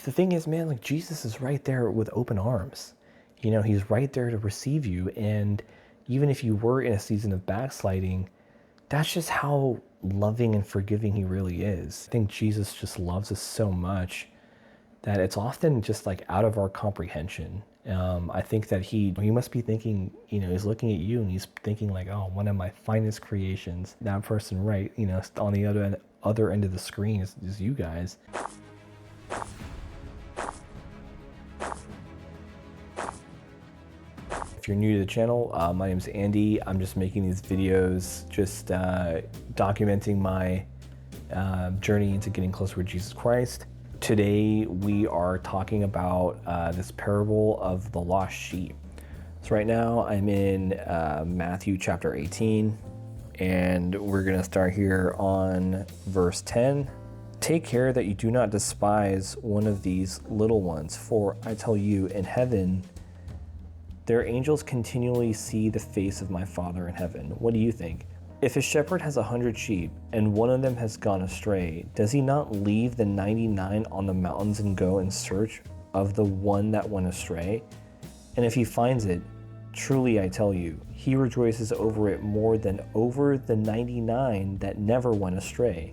The thing is, man, like Jesus is right there with open arms. You know, he's right there to receive you. And even if you were in a season of backsliding, that's just how loving and forgiving he really is. I think Jesus just loves us so much that it's often just like out of our comprehension. I think that he must be thinking, you know, he's looking at you and he's thinking like, oh, one of my finest creations. That person right, you know, on the other end of the screen is you guys. If you're new to the channel, my name is Andy. I'm just making these videos, just documenting my journey into getting closer with Jesus Christ. Today we are talking about this parable of the lost sheep. So right now I'm in Matthew chapter 18, and we're going to start here on verse 10. Take care that you do not despise one of these little ones, for I tell you, in heaven their angels continually see the face of my Father in heaven. What do you think? If a shepherd has 100 sheep and one of them has gone astray, does he not leave the 99 on the mountains and go in search of the one that went astray? And if he finds it, truly I tell you, he rejoices over it more than over the 99 that never went astray.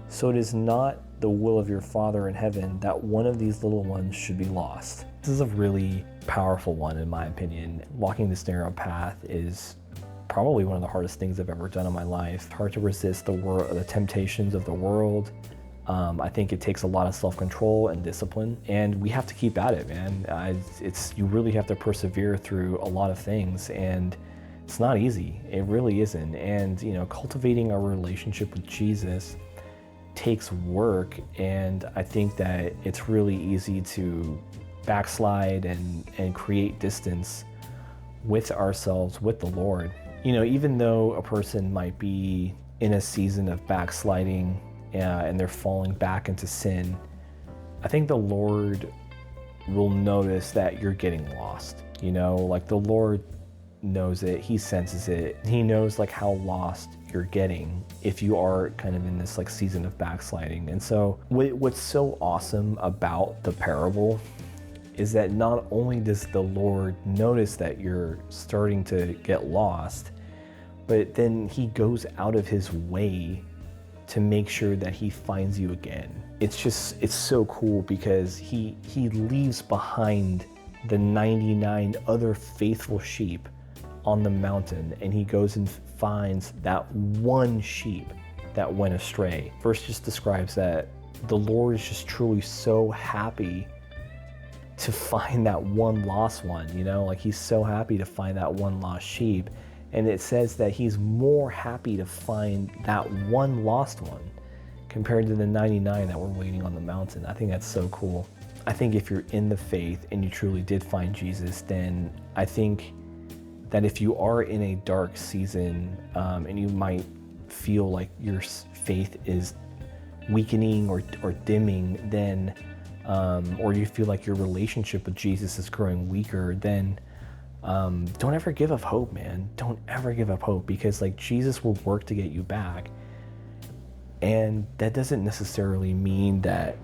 So it is not the will of your Father in heaven that one of these little ones should be lost. This is a really powerful one, in my opinion. Walking this narrow path is probably one of the hardest things I've ever done in my life. Hard to resist the temptations of the world. I think it takes a lot of self-control and discipline, and we have to keep at it, man. You really have to persevere through a lot of things, and it's not easy. It really isn't. And you know, cultivating our relationship with Jesus takes work, and I think that it's really easy to backslide and create distance with ourselves, with the Lord. You know, even though a person might be in a season of backsliding and they're falling back into sin, I think the Lord will notice that you're getting lost. You know, like the Lord knows it, he senses it, he knows like how lost you're getting if you are kind of in this like season of backsliding. And so what's so awesome about the parable is that not only does the Lord notice that you're starting to get lost, but then he goes out of his way to make sure that he finds you again. It's so cool because he leaves behind the 99 other faithful sheep on the mountain, and he goes and finds that one sheep that went astray. Verse just describes that the Lord is just truly so happy to find that one lost one, you know, like he's so happy to find that one lost sheep. And it says that he's more happy to find that one lost one compared to the 99 that were waiting on the mountain. I think that's so cool. I think if you're in the faith and you truly did find Jesus, then I think that if you are in a dark season and you might feel like your faith is weakening or dimming, then or you feel like your relationship with Jesus is growing weaker, then don't ever give up hope, man. Don't ever give up hope, because like Jesus will work to get you back. And that doesn't necessarily mean that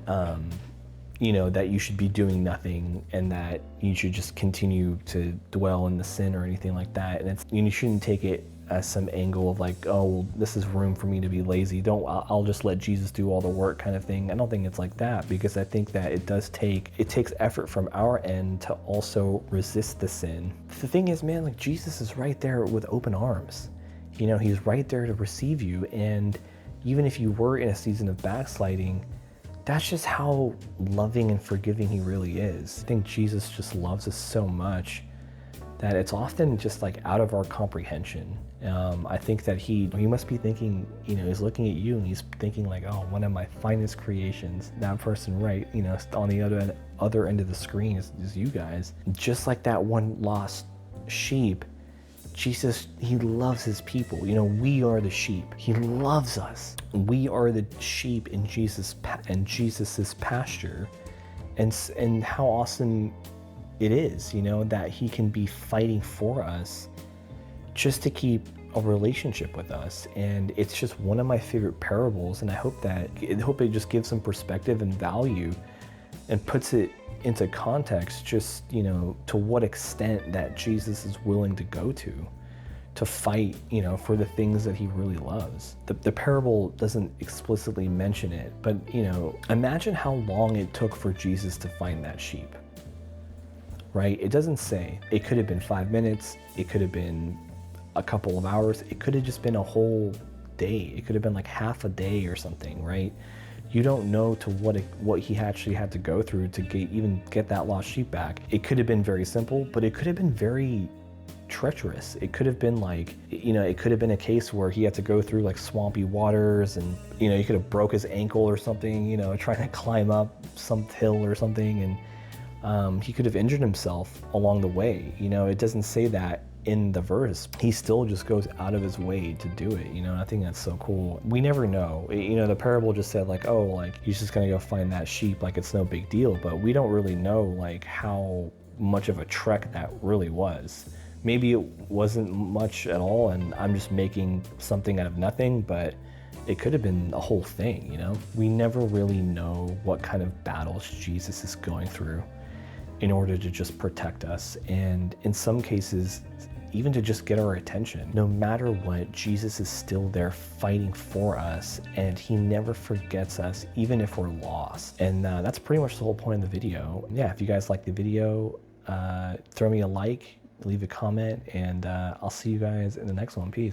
you know, that you should be doing nothing and that you should just continue to dwell in the sin or anything like that. And you shouldn't take it as some angle of like, oh, well, this is room for me to be lazy. I'll just let Jesus do all the work kind of thing. I don't think it's like that, because I think that it takes effort from our end to also resist the sin. The thing is, man, like Jesus is right there with open arms. You know, he's right there to receive you. And even if you were in a season of backsliding, that's just how loving and forgiving he really is. I think Jesus just loves us so much that it's often just like out of our comprehension. I think that he must be thinking, you know, he's looking at you and he's thinking like, oh, one of my finest creations. That person right, you know, on the other end of the screen is you guys. Just like that one lost sheep, Jesus, he loves his people. You know, we are the sheep. He loves us. We are the sheep in Jesus's pasture. And how awesome it is, you know, that he can be fighting for us just to keep a relationship with us. And it's just one of my favorite parables, and I hope it just gives some perspective and value and puts it into context, just, you know, to what extent that Jesus is willing to go to fight, you know, for the things that he really loves. The parable doesn't explicitly mention it, but, you know, imagine how long it took for Jesus to find that sheep, right? It doesn't say. It could have been 5 minutes. It could have been a couple of hours. It could have just been a whole day. It could have been like half a day or something, right? You don't know to what he actually had to go through to even get that lost sheep back. It could have been very simple, but it could have been very treacherous. It could have been like, you know, it could have been a case where he had to go through like swampy waters, and, you know, he could have broke his ankle or something, you know, trying to climb up some hill or something, and he could have injured himself along the way. You know, it doesn't say that in the verse. He still just goes out of his way to do it, you know, and I think that's so cool. We never know. You know, the parable just said like, oh, like he's just gonna go find that sheep, like it's no big deal, but we don't really know like how much of a trek that really was. Maybe it wasn't much at all, and I'm just making something out of nothing, but it could have been a whole thing, you know? We never really know what kind of battles Jesus is going through in order to just protect us, and in some cases, even to just get our attention. No matter what, Jesus is still there fighting for us, and he never forgets us, even if we're lost. And that's pretty much the whole point of the video. Yeah, if you guys like the video, throw me a like, leave a comment, and I'll see you guys in the next one. Peace.